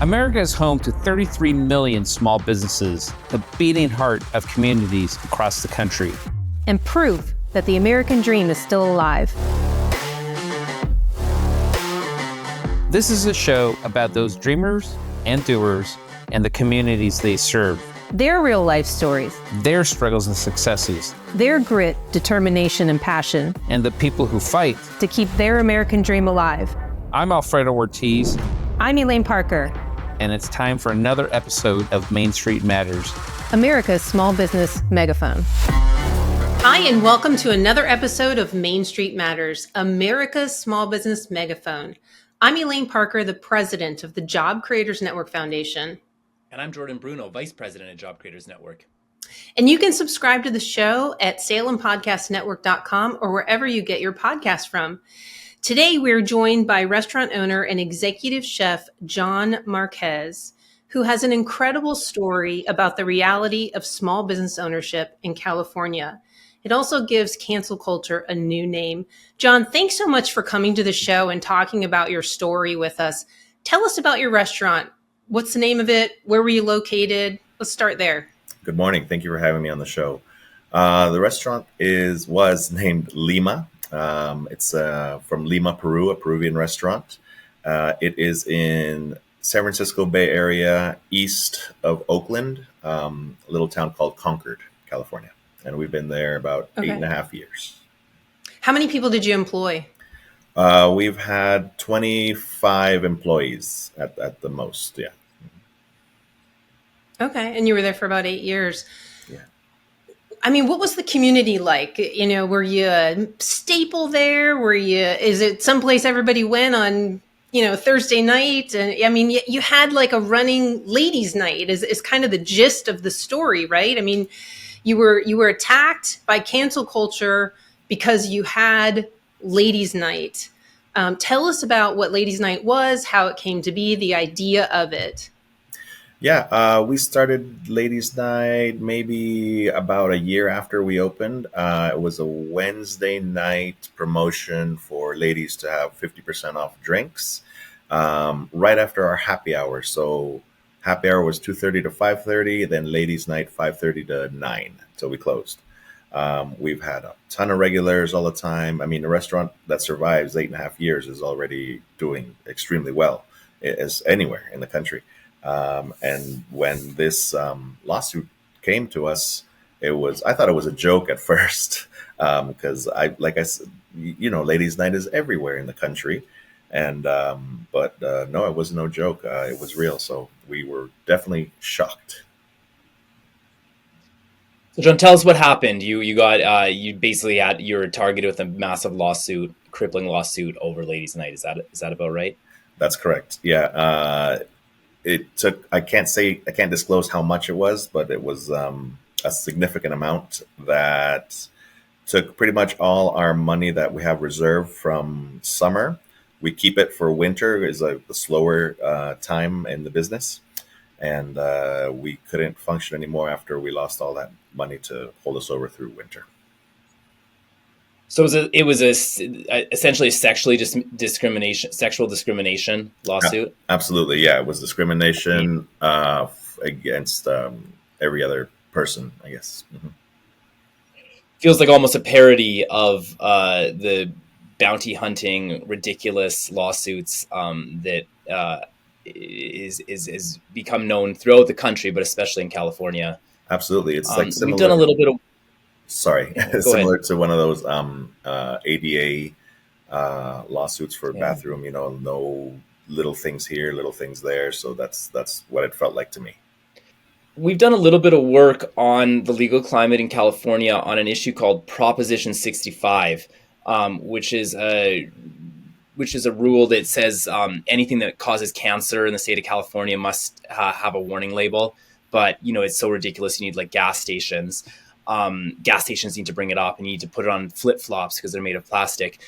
America is home to 33 million small businesses, the beating heart of communities across the country. And proof that the American dream is still alive. This is a show about those dreamers and doers and the communities they serve. Their real life stories. Their struggles and successes. Their grit, determination, and passion. And the people who fight to keep their American dream alive. I'm Alfredo Ortiz. I'm Elaine Parker. And it's time for another episode of Main Street Matters, America's small business megaphone. Hi, and welcome to another episode of Main Street Matters, America's small business megaphone. I'm Elaine Parker, the president of the Job Creators Network Foundation. And I'm Jordan Bruno, vice president of Job Creators Network. And you can subscribe to the show at salempodcastnetwork.com or wherever you get your podcast from. Today, we're joined by restaurant owner and executive chef John Marquez, who has an incredible story about the reality of small business ownership in California. It also gives cancel culture a new name. John, thanks so much for coming to the show and talking about your story with us. Tell us about your restaurant. What's the name of it? Where were you located? Let's start there. Good morning. Thank you for having me on the show. The restaurant was named Lima. It's from Lima, Peru, a Peruvian restaurant. It is in San Francisco Bay Area, east of Oakland, a little town called Concord, California. And we've been there about 8.5 years. How many people did you employ? We've had 25 employees at the most, yeah. Okay, and you were there for about 8 years. Yeah. I mean, what was the community like? You know, were you a staple there? Is it someplace everybody went on, Thursday night? And I mean, you had like a running ladies' night is kind of the gist of the story, right? I mean, you were attacked by cancel culture because you had ladies' night. Tell us about what ladies' night was, how it came to be, the idea of it. Yeah, we started Ladies' Night maybe about a year after we opened. It was a Wednesday night promotion for ladies to have 50% off drinks right after our happy hour. So happy hour was 2:30 to 5:30, then Ladies' Night 5:30 to 9 till we closed. We've had a ton of regulars all the time. I mean, a restaurant that survives 8.5 years is already doing extremely well as anywhere in the country. And when this lawsuit came to us, I thought it was a joke at first, because like I said, Ladies' Night is everywhere in the country. And, but no, it was no joke. It was real. So we were definitely shocked. So John, tell us what happened. You were targeted with a massive lawsuit, crippling lawsuit over Ladies' Night. Is that about right? That's correct. Yeah. It took, I can't disclose how much it was, but it was a significant amount that took pretty much all our money that we have reserved from summer. We keep it for winter, is the slower time in the business. And we couldn't function anymore after we lost all that money to hold us over through winter. So it was essentially a sexual discrimination lawsuit? Absolutely, yeah. It was discrimination against every other person, I guess. Mm-hmm. Feels like almost a parody of the bounty hunting, ridiculous lawsuits that is become known throughout the country, but especially in California. Absolutely, it's like similar. We've done a little bit of. Sorry, similar to one of those ADA lawsuits for bathroom, no little things here, little things there. So that's what it felt like to me. We've done a little bit of work on the legal climate in California on an issue called Proposition 65, which is a rule that says anything that causes cancer in the state of California must have a warning label. But, it's so ridiculous. You need like gas stations. Gas stations need to bring it up and you need to put it on flip-flops because they're made of plastic.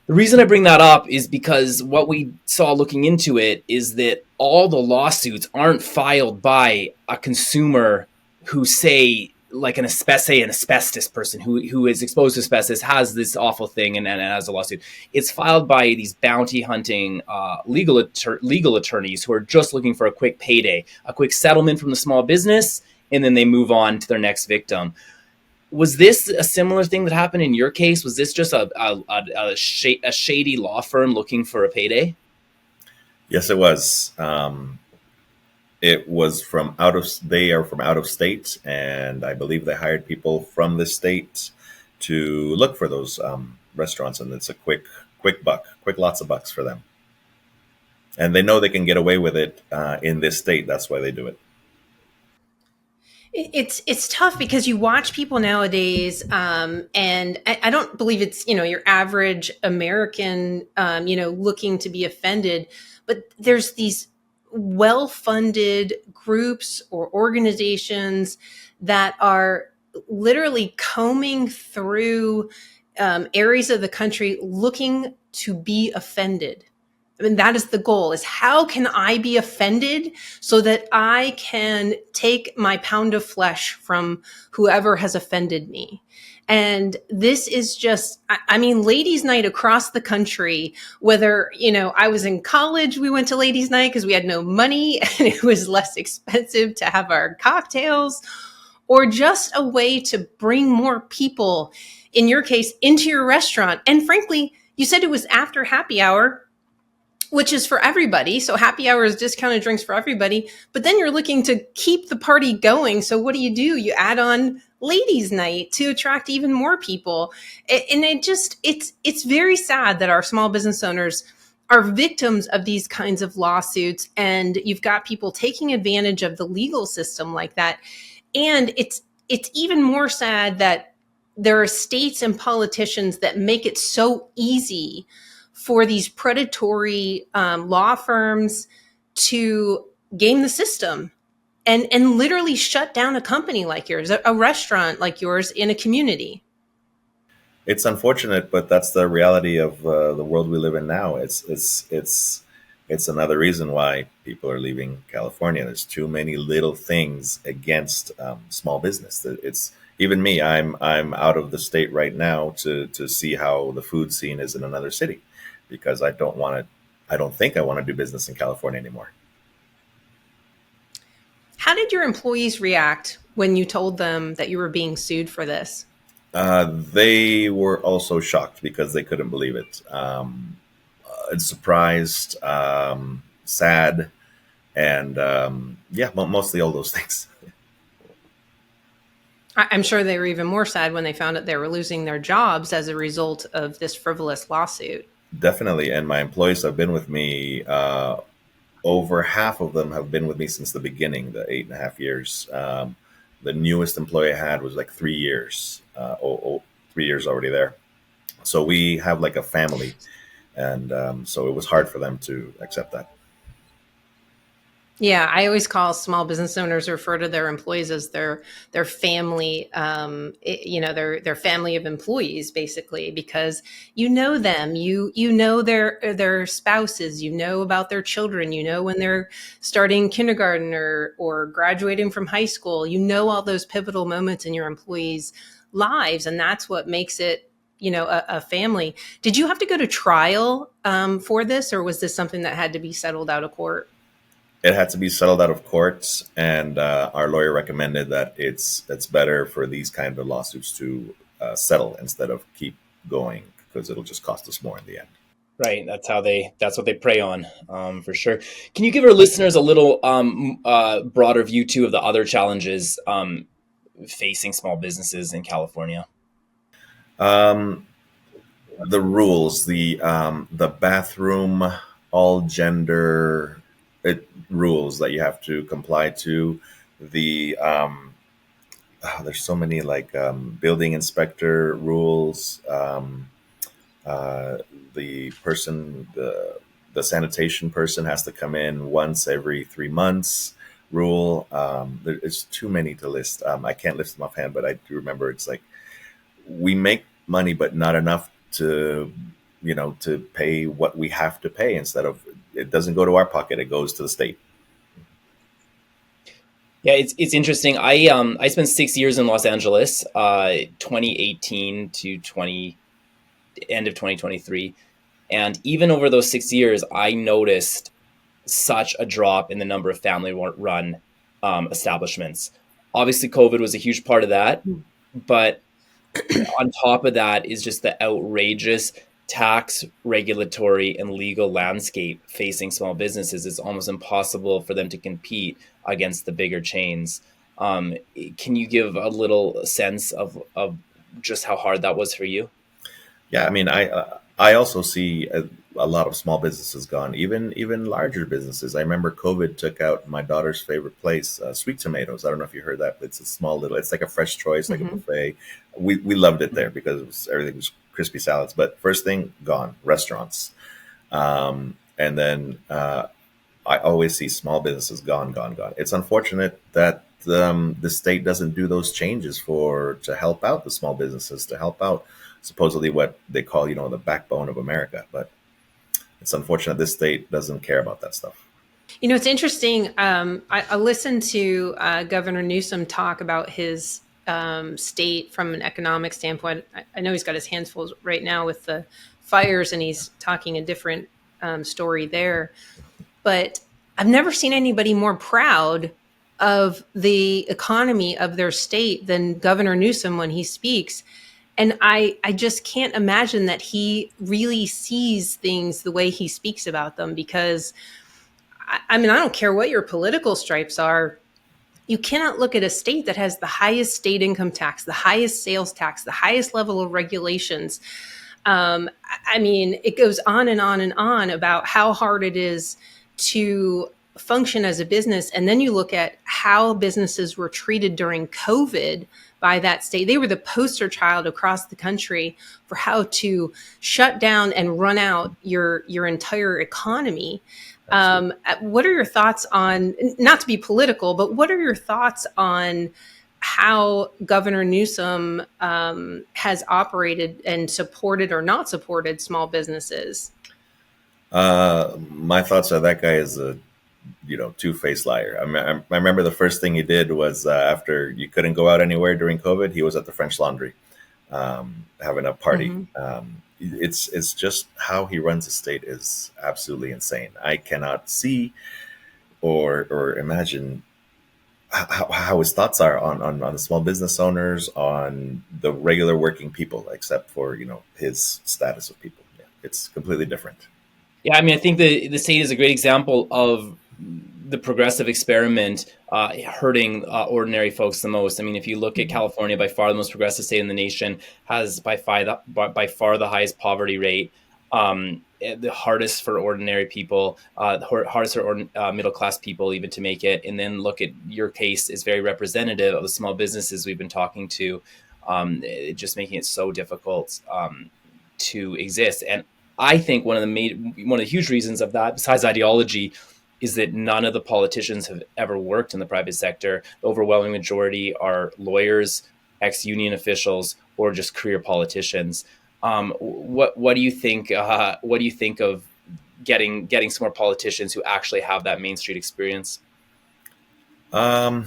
The reason I bring that up is because what we saw looking into it is that all the lawsuits aren't filed by a consumer who say like an asbestos person who is exposed to asbestos has this awful thing and has a lawsuit. It's filed by these bounty hunting legal attorneys who are just looking for a quick payday, a quick settlement from the small business, and then they move on to their next victim. Was this a similar thing that happened in your case? Was this just a shady law firm looking for a payday? Yes, it was. It was they are from out of state, and I believe they hired people from the state to look for those restaurants, and it's a quick lots of bucks for them. And they know they can get away with it in this state. That's why they do it. It's tough because you watch people nowadays, and I don't believe it's your average American looking to be offended, but there's these well-funded groups or organizations that are literally combing through areas of the country looking to be offended. I mean, that is the goal, is how can I be offended so that I can take my pound of flesh from whoever has offended me. And this is just, I mean, ladies' night across the country, whether, I was in college, we went to ladies' night because we had no money and it was less expensive to have our cocktails, or just a way to bring more people, in your case, into your restaurant. And frankly, you said it was after happy hour, which is for everybody. So happy hour is discounted drinks for everybody. But then you're looking to keep the party going. So what do? You add on ladies' night to attract even more people. And it's very sad that our small business owners are victims of these kinds of lawsuits. And you've got people taking advantage of the legal system like that. And it's even more sad that there are states and politicians that make it so easy for these predatory law firms to game the system and literally shut down a company like yours, a restaurant like yours in a community. It's unfortunate, but that's the reality of the world we live in now. It's another reason why people are leaving California. There's too many little things against small business. It's even me. I'm out of the state right now to see how the food scene is in another city, because I don't think I want to do business in California anymore. How did your employees react when you told them that you were being sued for this? They were also shocked because they couldn't believe it. Surprised, sad, and mostly all those things. I'm sure they were even more sad when they found out they were losing their jobs as a result of this frivolous lawsuit. Definitely. And my employees have been with me. Over half of them have been with me since the beginning, the 8.5 years. The newest employee I had was like 3 years, 3 years already there. So we have like a family. And so it was hard for them to accept that. Yeah, I always call small business owners, refer to their employees as their family, their family of employees, basically, because you know them, you know their spouses, you know about their children, you know when they're starting kindergarten or graduating from high school, you know all those pivotal moments in your employees' lives, and that's what makes it a family. Did you have to go to trial for this, or was this something that had to be settled out of court? It had to be settled out of court, and our lawyer recommended that it's better for these kind of lawsuits to settle instead of keep going, because it'll just cost us more in the end. Right. That's what they prey on, for sure. Can you give our listeners a little broader view too of the other challenges facing small businesses in California? The rules, the bathroom, all gender rules that you have to comply to. There's so many building inspector rules. The sanitation person has to come in once every 3 months rule. There's too many to list. I can't list them offhand, but I do remember it's like we make money, but not enough to pay what we have to pay. Instead of, it doesn't go to our pocket, it goes to the state. Yeah, it's interesting. I spent 6 years in Los Angeles, 2018 to 20 end of 2023, and even over those 6 years, I noticed such a drop in the number of family-run establishments. Obviously, COVID was a huge part of that, but on top of that is just the outrageous tax, regulatory, and legal landscape facing small businesses. It's almost impossible for them to compete against the bigger chains. Can you give a little sense of just how hard that was for you? Yeah, I mean, I also see a lot of small businesses gone, even larger businesses. I remember COVID took out my daughter's favorite place, Sweet Tomatoes. I don't know if you heard that, but it's a small little. It's like a Fresh Choice, like a buffet. We loved it there because everything was crispy salads. But first thing gone, restaurants, and then I always see small businesses gone, gone, gone. It's unfortunate that the state doesn't do those changes to help out the small businesses, to help out supposedly what they call, the backbone of America. But it's unfortunate this state doesn't care about that stuff. It's interesting. I listened to Governor Newsom talk about his state from an economic standpoint. I know he's got his hands full right now with the fires, and he's talking a different story there. But I've never seen anybody more proud of the economy of their state than Governor Newsom when he speaks. And I just can't imagine that he really sees things the way he speaks about them, because I mean, I don't care what your political stripes are. You cannot look at a state that has the highest state income tax, the highest sales tax, the highest level of regulations. I mean, it goes on and on and on about how hard it is to function as a business. And then you look at how businesses were treated during COVID by that state. They were the poster child across the country for how to shut down and run out your entire economy. What are your thoughts on, not to be political, but what are your thoughts on how Governor Newsom has operated and supported or not supported small businesses? My thoughts are that guy is a two-faced liar. I remember the first thing he did was after you couldn't go out anywhere during COVID, he was at the French Laundry having a party. It's just how he runs the state is absolutely insane. I cannot see or imagine how his thoughts are on the small business owners, on the regular working people, except for his status of people. Yeah, it's completely different. Yeah, I mean, I think the state is a great example of the progressive experiment hurting ordinary folks the most. I mean, if you look at California, by far the most progressive state in the nation, has by far the highest poverty rate, the hardest for ordinary people, the hardest for middle class people even to make it. And then look at your case is very representative of the small businesses we've been talking to, just making it so difficult to exist. And I think one of the huge reasons of that, besides ideology, is that none of the politicians have ever worked in the private sector. The overwhelming majority are lawyers, ex-union officials, or just career politicians. What do you think? What do you think of getting some more politicians who actually have that Main Street experience? I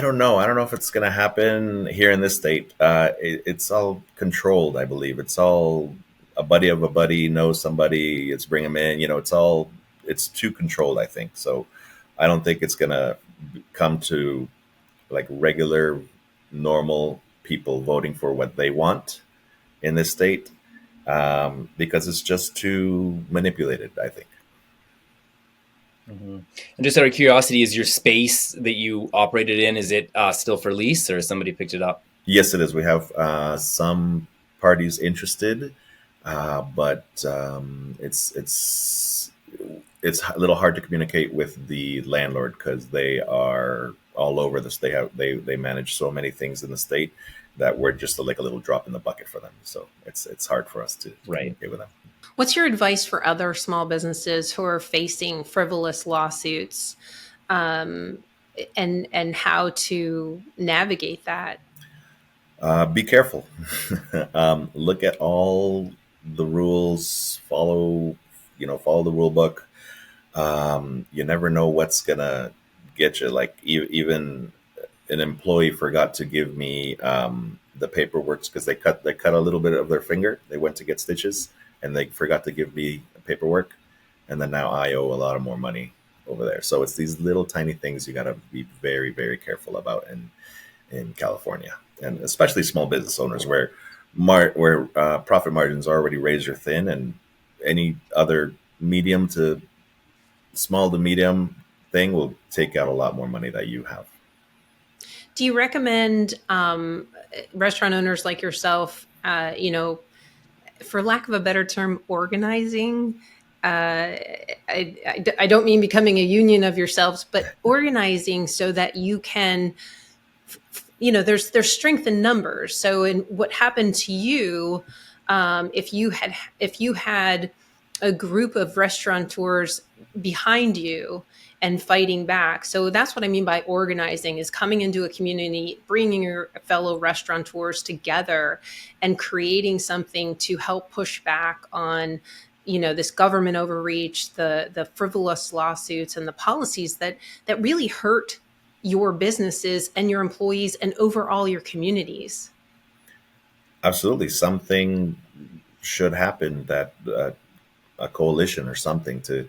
don't know. I don't know if it's going to happen here in this state. It's all controlled, I believe. It's all a buddy of a buddy knows somebody. It's bring them in. It's too controlled, I think. So I don't think it's going to come to like regular, normal people voting for what they want in this state, because it's just too manipulated, I think. And just out of curiosity, is your space that you operated in, is it still for lease, or has somebody picked it up? Yes, it is. We have some parties interested, but it's a little hard to communicate with the landlord because they are all over this. They manage so many things in the state that we're just like a little drop in the bucket for them. So it's hard for us to communicate with them. What's your advice for other small businesses who are facing frivolous lawsuits, and how to navigate that? Be careful. Look at all the rules. Follow the rule book. You never know what's gonna get you. Like even an employee forgot to give me the paperwork because they cut a little bit of their finger. They went to get stitches and they forgot to give me paperwork, and then now I owe a lot of more money over there. So it's these little tiny things you got to be very, very careful about in California, and especially small business owners where profit margins are already razor thin, and any other medium to small to medium thing will take out a lot more money that you have. Do you recommend restaurant owners like yourself, for lack of a better term, organizing? I don't mean becoming a union of yourselves, but organizing so that you can, there's strength in numbers. So in what happened to you, if you had a group of restaurateurs behind you and fighting back. So that's what I mean by organizing, is coming into a community, bringing your fellow restaurateurs together and creating something to help push back on, this government overreach, the frivolous lawsuits and the policies that really hurt your businesses and your employees and overall your communities. Absolutely. Something should happen, that a coalition or something to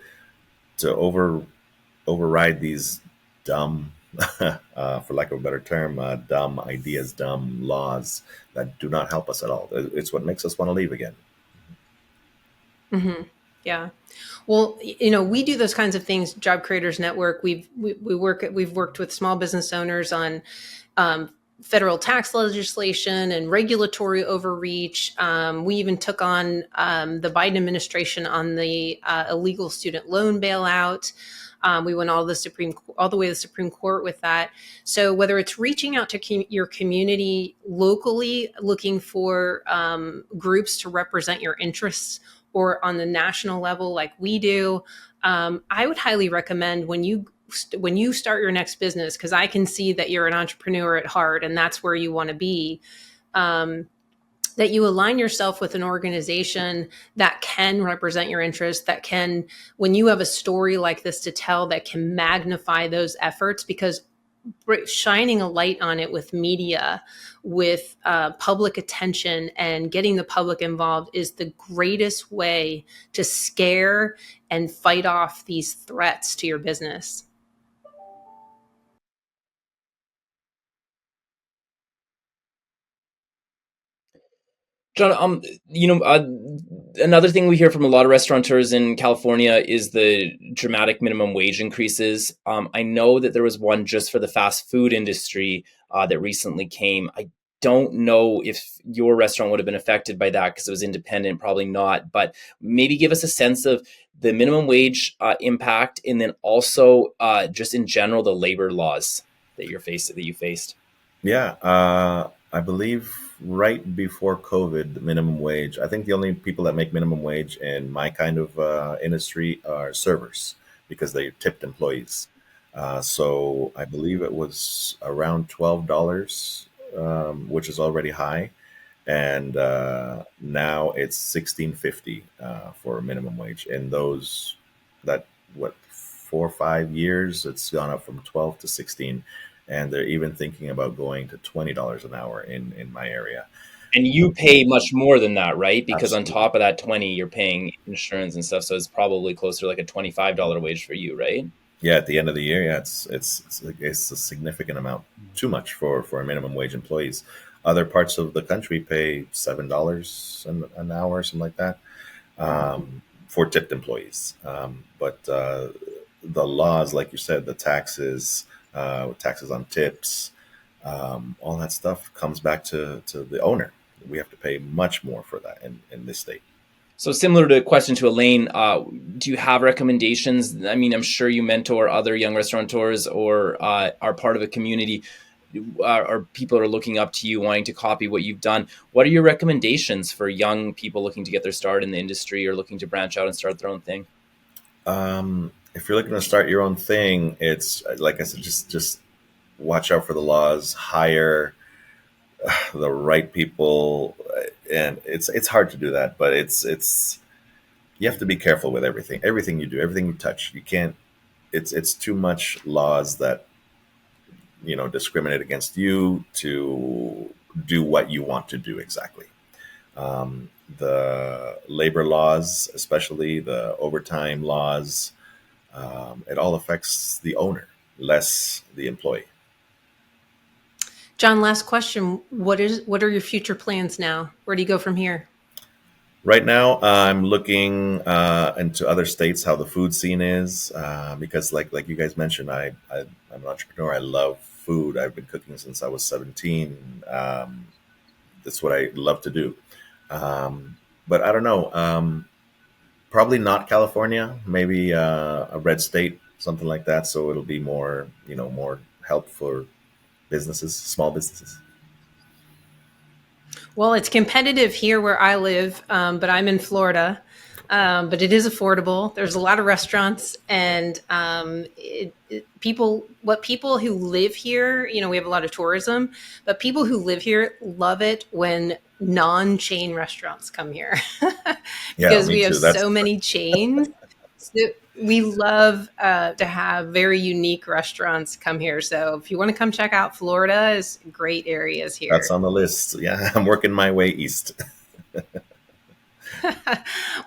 override these dumb, for lack of a better term, dumb ideas, dumb laws that do not help us at all. It's what makes us want to leave again. Mm-hmm. Yeah. Well, we do those kinds of things. Job Creators Network. We've worked with small business owners on federal tax legislation and regulatory overreach. We even took on the Biden administration on the illegal student loan bailout. We went all the way to the Supreme Court with that. So whether it's reaching out to your community locally, looking for groups to represent your interests, or on the national level like we do, I would highly recommend when you start your next business, because I can see that you're an entrepreneur at heart and that's where you want to be, that you align yourself with an organization that can represent your interests, that can, when you have a story like this to tell, that can magnify those efforts, because shining a light on it with media, with public attention and getting the public involved is the greatest way to scare and fight off these threats to your business. John, another thing we hear from a lot of restaurateurs in California is the dramatic minimum wage increases. I know that there was one just for the fast food industry that recently came. I don't know if your restaurant would have been affected by that because it was independent, probably not. But maybe give us a sense of the minimum wage impact, and then also just in general the labor laws that you faced. Yeah, I believe right before COVID, the minimum wage, I think the only people that make minimum wage in my kind of industry are servers, because they tipped employees. So I believe it was around $12, which is already high. And now it's $16.50 for a minimum wage. And those, 4 or 5 years, it's gone up from 12 to 16. And they're even thinking about going to $20 an hour in my area. And you pay much more than that, right? Because Absolutely. on top of that 20, you're paying insurance and stuff. So it's probably closer to like a $25 wage for you, right? Yeah, at the end of the year, yeah, it's a significant amount, too much for a minimum wage employees. Other parts of the country pay $7 an hour, something like that, for tipped employees. But the laws, like you said, the taxes on tips, all that stuff comes back to the owner. We have to pay much more for that in this state. So similar to a question to Elaine, do you have recommendations? I mean, I'm sure you mentor other young restaurateurs or are part of a community, or people are looking up to you, wanting to copy what you've done. What are your recommendations for young people looking to get their start in the industry or looking to branch out and start their own thing? If you're looking to start your own thing, it's like I said, just watch out for the laws, hire the right people, and it's hard to do that, but it's you have to be careful with everything you do, everything you touch. You can't it's too much laws that discriminate against you to do what you want to do exactly. The labor laws, especially the overtime laws, it all affects the owner, less the employee. John, last question. What are your future plans now? Where do you go from here? Right now, I'm looking into other states how the food scene is because, like you guys mentioned, I'm an entrepreneur. I love food. I've been cooking since I was 17. That's what I love to do. But I don't know. Probably not California. Maybe a red state, something like that. So it'll be more, more help for businesses, small businesses. Well, it's competitive here where I live, but I'm in Florida. But it is affordable. There's a lot of restaurants, and people who live here, we have a lot of tourism, but people who live here love it when non-chain restaurants come here because we have so many chains. So we love to have very unique restaurants come here. So if you want to come check out Florida, is great areas here. That's on the list. Yeah, I'm working my way east.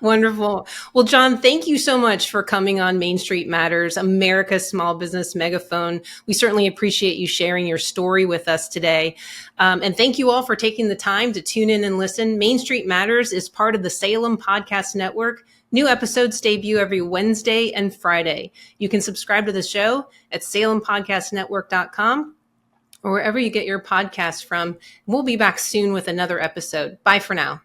Wonderful. Well, John, thank you so much for coming on Main Street Matters, America's Small Business Megaphone. We certainly appreciate you sharing your story with us today. And thank you all for taking the time to tune in and listen. Main Street Matters is part of the Salem Podcast Network. New episodes debut every Wednesday and Friday. You can subscribe to the show at salempodcastnetwork.com or wherever you get your podcasts from. We'll be back soon with another episode. Bye for now.